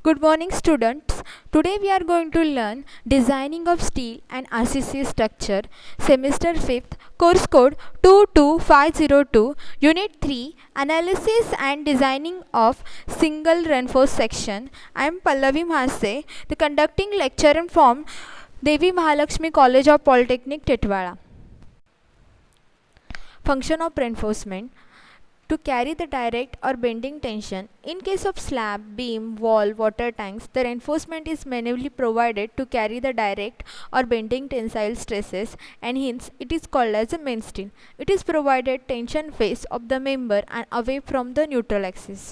Good morning students. Today we are going to learn designing of steel and RCC structure, semester 5th, course code 22502, unit 3, analysis and designing of single reinforced section. I am Pallavi Mhase, the conducting lecturer from Devi Mahalakshmi College of Polytechnic, Titwala. Function of reinforcement: to carry the direct or bending tension. In case of slab, beam, wall, water tanks, the reinforcement is manually provided to carry the direct or bending tensile stresses, and hence it is called as a main steel. It is provided tension face of the member and away from the neutral axis.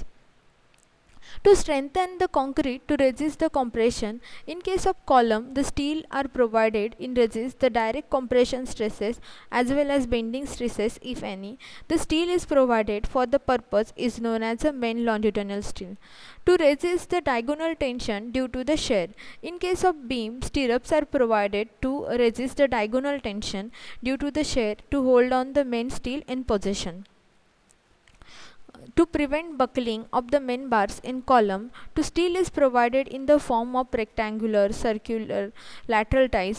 To strengthen the concrete to resist the compression, in case of column, the steel are provided in resist the direct compression stresses as well as bending stresses if any. The steel is provided for the purpose is known as a main longitudinal steel. To resist the diagonal tension due to the shear, in case of beam, stirrups are provided to resist the diagonal tension due to the shear to hold on the main steel in position. To prevent buckling of the main bars in column, to steel is provided in the form of rectangular, circular, lateral ties,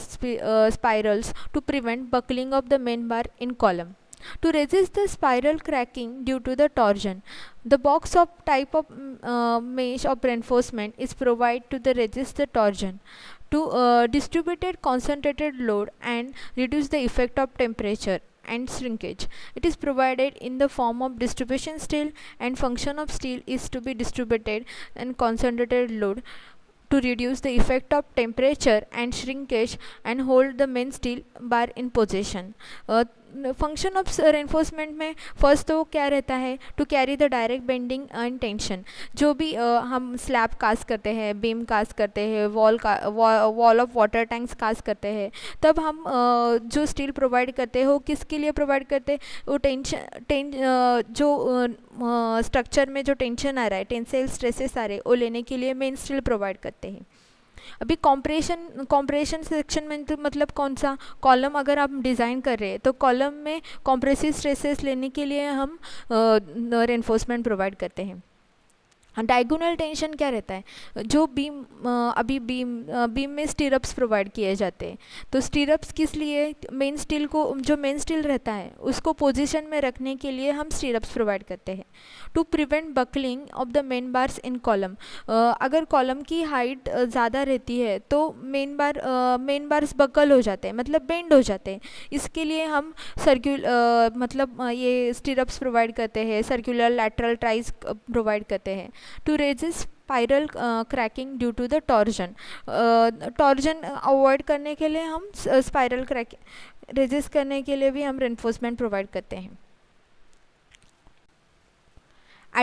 spirals to prevent buckling of the main bar in column. To resist the spiral cracking due to the torsion, the box of type of mesh of reinforcement is provided to the resist the torsion. To distributed concentrated load and reduce the effect of temperature and shrinkage, it is provided in the form of distribution steel, and function of steel is to be distributed and concentrated load to reduce the effect of temperature and shrinkage and hold the main steel bar in position. Function of reinforcement में first तो क्या रहता है, to carry the direct bending and tension. जो भी हम slab cast करते हैं, बीम कास्ट करते हैं, wall of water tanks cast करते हैं, तब हम जो स्टील प्रोवाइड करते हैं वो किसके लिए प्रोवाइड करते हैं, वो जो स्ट्रक्चर में जो टेंशन आ रहा है, टेंसाइल स्ट्रेसेस आ रहे हैं, वो लेने के लिए मेन स्टील प्रोवाइड करते हैं. अभी कॉम्प्रेशन सेक्शन में तो मतलब कौन सा कॉलम अगर आप डिज़ाइन कर रहे हैं तो कॉलम में कॉम्प्रेसिव स्ट्रेसेस लेने के लिए हम रेनफोर्समेंट प्रोवाइड करते हैं. डायगोनल टेंशन क्या रहता है, जो अभी बीम में स्टीरअप्स प्रोवाइड किए जाते हैं, तो स्टीरअप्स किस लिए, मेन स्टील को, जो मेन स्टील रहता है उसको पोजीशन में रखने के लिए हम स्टीरअप्स प्रोवाइड करते हैं. To prevent buckling of the main bars in column, अगर कॉलम की हाइट ज़्यादा रहती है तो मेन बार्स बकल हो जाते हैं, मतलब बेंड हो जाते हैं. इसके लिए हम ये स्टीरअप्स प्रोवाइड करते हैं, सर्कुलर लैटरल टाइज प्रोवाइड करते हैं. To resist spiral cracking due to the torsion, torsion avoid करने के लिए हम स्पाइरल क्रैकिंग रेजिस्ट करने के लिए भी हम रेनफोर्समेंट प्रोवाइड करते हैं.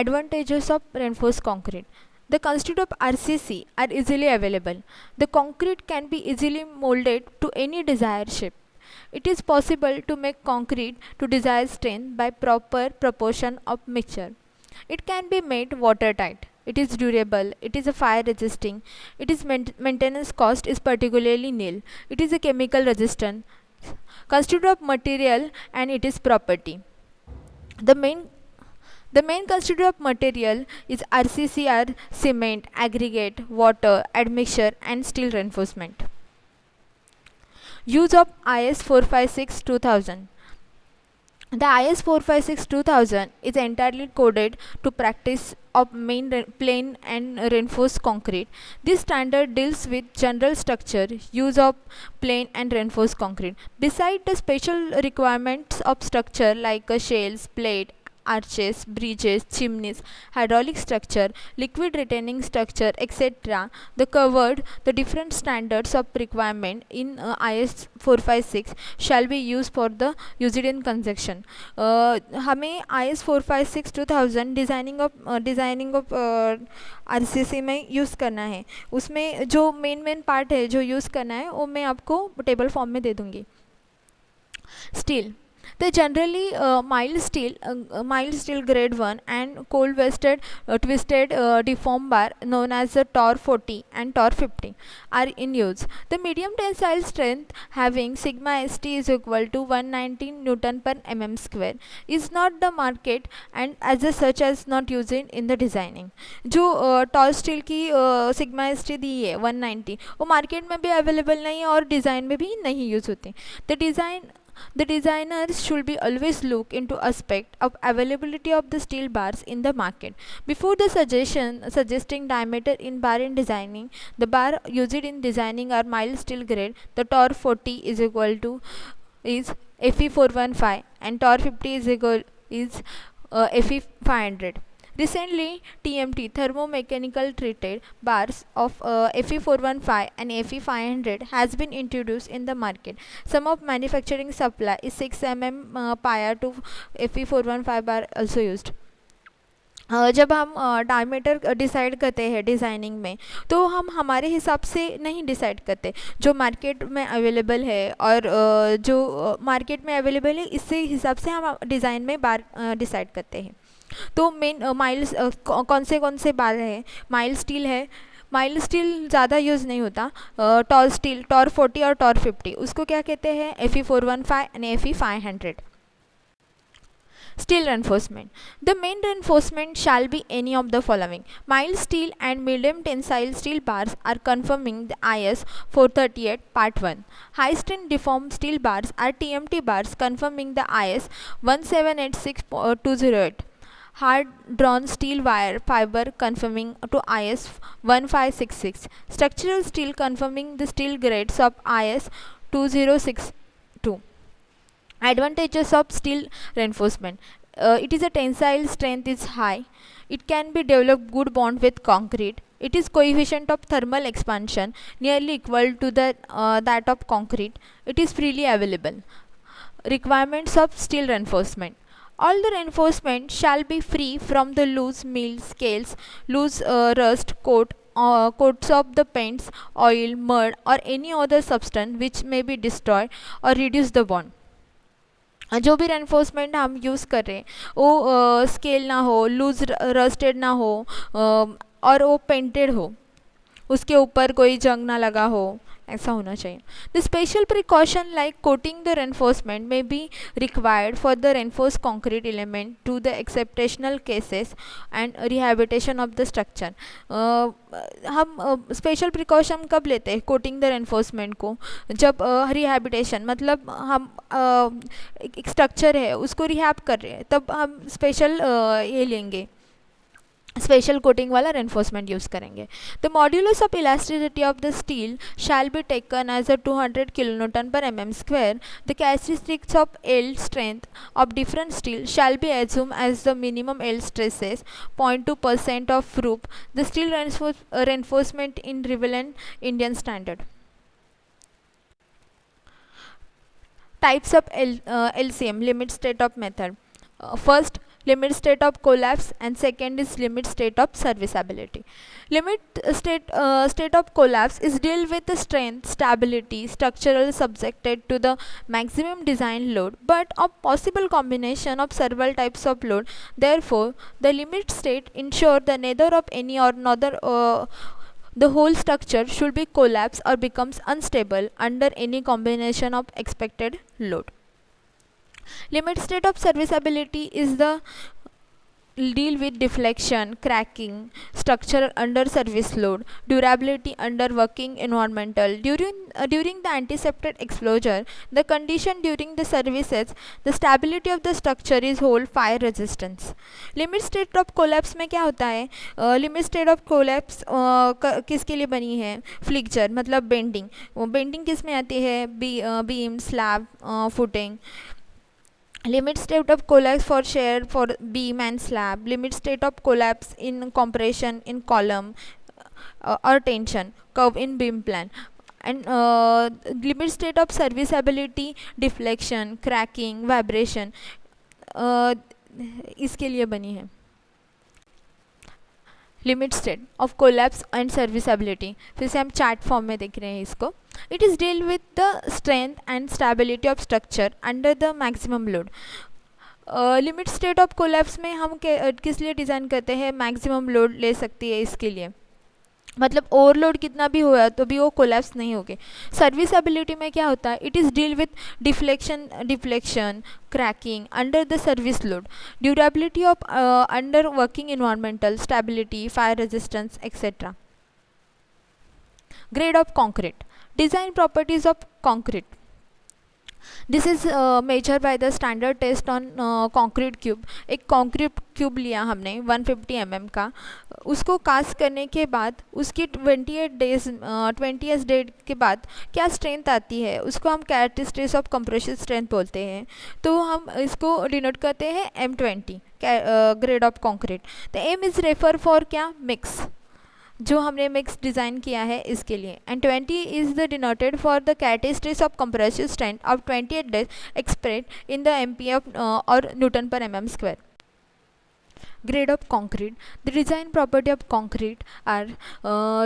Advantages of reinforced concrete: the constituent of RCC are easily available. The concrete can be easily molded to any desired shape. It is possible to make concrete to desired strength by proper proportion of mixture. It can be made watertight. It is durable. It is a fire resisting. It is maintenance cost is particularly nil. It is a chemical resistant. Constituent of material and it is property. The main constituent of material is RCCR, cement, aggregate, water, admixture and steel reinforcement. Use of IS 456-2000. The IS 456-2000 is entirely coded to practice of plain and reinforced concrete. This standard deals with general structure, use of plain and reinforced concrete. Beside the special requirements of structure like shells, plate, arches, bridges, chimneys, hydraulic structure, liquid retaining structure, etc., the different standards of requirement in IS 456 shall be used for the Euclidean construction. हमें IS 456-2000 designing of RCC में use करना है. उसमें जो main part है जो use करना है वो मैं आपको टेबल फॉर्म में दे दूँगी. Steel They generally mild steel grade 1 and cold vested twisted deform bar known as the TOR 40 and TOR 50 are in use. The medium tensile strength having sigma st is equal to 119 Newton per mm square is not the market and as a such as not used in the designing. जो toll steel की sigma S T दी है 190 वो market में भी available नहीं है और design में भी नहीं यूज़ होती. The designers should be always look into aspect of availability of the steel bars in the market before the suggesting diameter in bar in designing. The bar used in designing are mild steel grade. The TOR 40 is equal to is Fe 415 and TOR 50 is equal is Fe 500. Recently, TMT thermomechanical treated bars of Fe 415 and Fe 500 has been introduced in the market. Some of manufacturing supply is 6 mm prior to Fe 415 bar also used. जब हम diameter decide करते हैं designing में तो हम हमारे हिसाब से नहीं डिसाइड करते, जो मार्केट में अवेलेबल है और जो मार्केट में अवेलेबल है इससे हिसाब से हम डिज़ाइन में बार डिसाइड करते हैं. तो मेन माइल्ड कौन से बार है. माइल्ड स्टील है. माइल्ड स्टील ज़्यादा यूज़ नहीं होता. टॉल स्टील TOR 40 और TOR 50 उसको क्या कहते हैं Fe 415 and Fe 500. Steel reinforcement. The main reinforcement shall be any of the following. Mild steel and medium tensile steel bars are confirming the IS 438 Part 1. High strength deformed steel bars are TMT bars confirming the IS 1786208. Hard drawn steel wire fiber confirming to IS 1566. Structural steel confirming the steel grades of IS 2062. Advantages of steel reinforcement. It is a tensile strength is high. It can be developed good bond with concrete. It is coefficient of thermal expansion nearly equal to that of concrete. It is freely available. Requirements of steel reinforcement. All the reinforcement shall be free from the loose mill scales, loose rust coats of the paints, oil, mud or any other substance which may be destroyed or reduce the bond. जो भी reinforcement हम use कर रहे हैं वो scale ना हो, loose rusted ना हो और वो पेंटेड हो, उसके ऊपर कोई जंग ना लगा हो, ऐसा होना चाहिए. The special precaution like coating the reinforcement may be required for the reinforced concrete element to the exceptional cases and rehabilitation of the structure. हम स्पेशल प्रिकॉशन कब लेते हैं कोटिंग द रेनफोर्समेंट को, जब रिहेबिलिटेशन मतलब हम एक स्ट्रक्चर है उसको रिहैब कर रहे हैं तब हम स्पेशल ये लेंगे, स्पेशल कोटिंग वाला रेनफोर्समेंट यूज़ करेंगे. The modulus of elasticity of the steel shall be taken as a 200 kilonewton per mm square. The characteristics of yield strength of different steel shall be assumed as the minimum yield stresses 0.2% of roof. The steel reinforcement in relevant Indian standard. Types of LCM, limit state of method. First, limit state of collapse and second is limit state of serviceability. Limit state of collapse is deal with the strength, stability, structural subjected to the maximum design load but of possible combination of several types of load. Therefore, the limit state ensure the neither of any or another the whole structure should be collapse or becomes unstable under any combination of expected load. Limit state of serviceability is the deal with deflection, cracking, structure under service load, durability under working environmental. During the antiseptic exposure, the condition during the services, the stability of the structure is whole fire resistance. Limit state of collapse में क्या होता है? Limit state of collapse किसके लिए बनी है? फ्लिक्चर मतलब bending. Bending किस में आती है? Beam, slab, footing. Limit state of collapse for shear for beam and slab. Limit state of collapse in compression in column or tension curve in beam plan. And limit state of serviceability, deflection, cracking, vibration इसके लिए बनी है. Limit state of collapse and serviceability फिर से हम chart form में देख रहे हैं इसको. It is deal with the strength and stability of structure under the maximum load. Limit state of collapse में हम किस लिए डिज़ाइन करते हैं, मैक्सिमम लोड ले सकती है इसके लिए, मतलब ओवरलोड कितना भी हुआ तो भी वो कोलैप्स नहीं होगी. सर्विसबिलिटी में क्या होता है, it is deal with deflection cracking under the service load, durability of under working environmental stability, fire resistance etcetera. Grade of concrete, design properties of concrete. This is measure by the standard test on concrete cube. एक concrete cube लिया हमने 150 mm का, उसको cast करने के बाद उसकी 28 days के बाद क्या स्ट्रेंथ आती है उसको हम कैरेक्टरिस्टिक्स ऑफ कंप्रेसिव स्ट्रेंथ बोलते हैं. तो हम इसको डिनोट करते हैं M20 grade of concrete. The M is refer for क्या, मिक्स, जो हमने मिक्स डिज़ाइन किया है इसके लिए. And 20 is the denoted for the characteristics of compressive strength of 28 days express in the MPa और newton per mm square. Grade of concrete. The design property of concrete are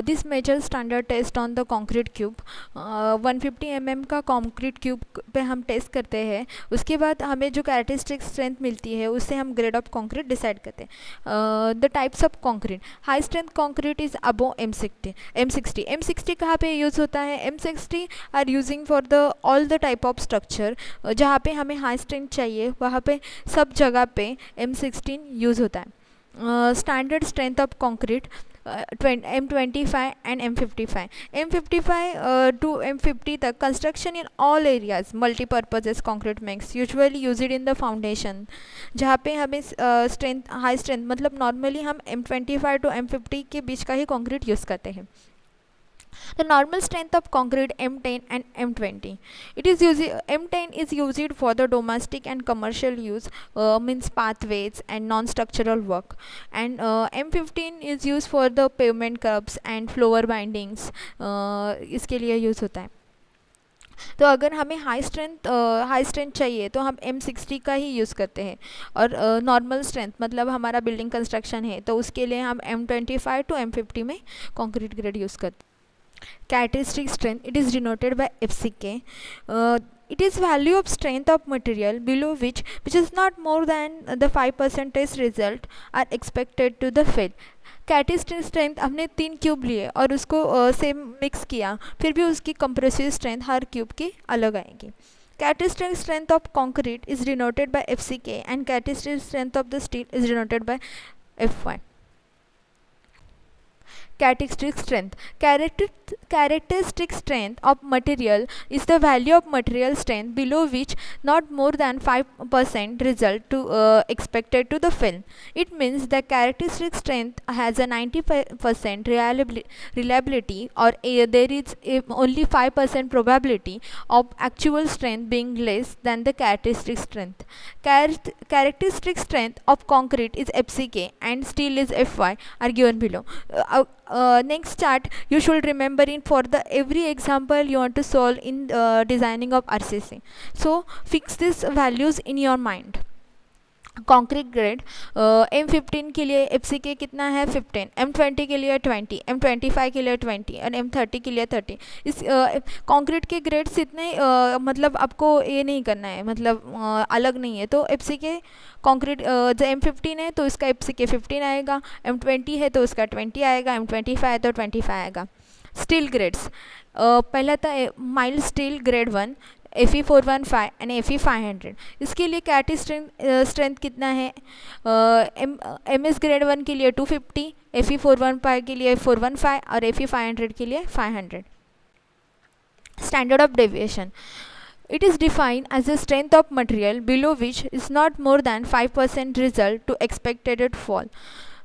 this measure standard test on the concrete cube. 150 mm का concrete cube पे हम test करते हैं, उसके बाद हमें जो कैरेक्टरिस्टिक स्ट्रेंथ मिलती है उससे हम ग्रेड ऑफ कंक्रीट डिसाइड करते हैं. The types of concrete, high strength concrete is above M60 कहाँ पे यूज़ होता है, M60 are using for the all the type of structure. जहाँ पे हमें हाई स्ट्रेंथ चाहिए वहाँ पे सब जगह पे M16 यूज़ होता है. Standard strength of concrete M25 and M55. M55 to M50 तक construction in all areas multipurposes concrete mix usually used in the foundation. जहाँ पे हमें स्ट्रेंथ हाई स्ट्रेंथ मतलब नॉर्मली हम M25 टू M50 के बीच का ही कंक्रीट यूज़ करते हैं. The normal strength of concrete M10 and M20. M10 is used for the domestic and commercial use, means pathways and non-structural work, and M15 is used for the pavement curbs and floor bindings. इसके लिए use होता है. तो अगर हमें high strength चाहिए तो हम M60 का ही यूज़ करते हैं. और नॉर्मल स्ट्रेंथ मतलब हमारा बिल्डिंग कंस्ट्रक्शन है तो उसके लिए हम M25 टू M50 में कंक्रीट ग्रेड यूज़ करते हैं. Characteristic strength, it is denoted by FCK. It is value of strength of material below which is not more than the 5% test result are expected to the fill. Characteristic strength हमने 3 cube लिए और उसको same mix किया, फिर भी उसकी compressive strength हर cube की अलग आएगी. Characteristic strength of concrete is denoted by FCK and characteristic strength of the steel is denoted by Fy. Characteristic strength of material is the value of material strength below which not more than 5% result to expected to the film. It means the characteristic strength has a 90% reliability or there is only 5% probability of actual strength being less than the characteristic strength. Characteristic strength of concrete is FCK and steel is Fy are given below. Next chart you should remember in for the every example you want to solve in designing of RCC. So fix these values in your mind. Concrete grade M15 के लिए FCK कितना है 15, M20 के लिए 20, M25 के लिए 20 और M30 के लिए 30. इस कंक्रीट के ग्रेड्स इतने मतलब आपको ये नहीं करना है, मतलब अलग नहीं है. तो FCK कंक्रीट जो M15 है तो इसका FCK 15 आएगा, M20 है तो उसका 20 आएगा, M25 है तो 25 आएगा. स्टील ग्रेड्स पहला था mild steel grade 1 Fe415 and Fe500. इसके लिए कैरेक्टरिस्टिक स्ट्रेंथ कितना है, MS ग्रेड 1 के लिए 250, Fe415 के लिए 415 और Fe500 के लिए 500. Standard of deviation, it is defined as the strength of material below which is not more than 5% result to expected fall.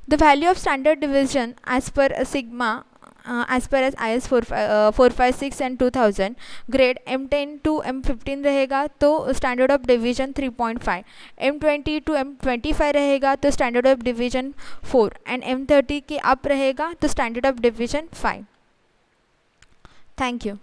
The value of standard deviation as per sigma as per as IS 456 and 2000 grade M10 to M15 रहेगा तो standard of division 3.5, M20 to M25 रहेगा तो standard of division 4 and M30 के up रहेगा तो standard of division 5. Thank you.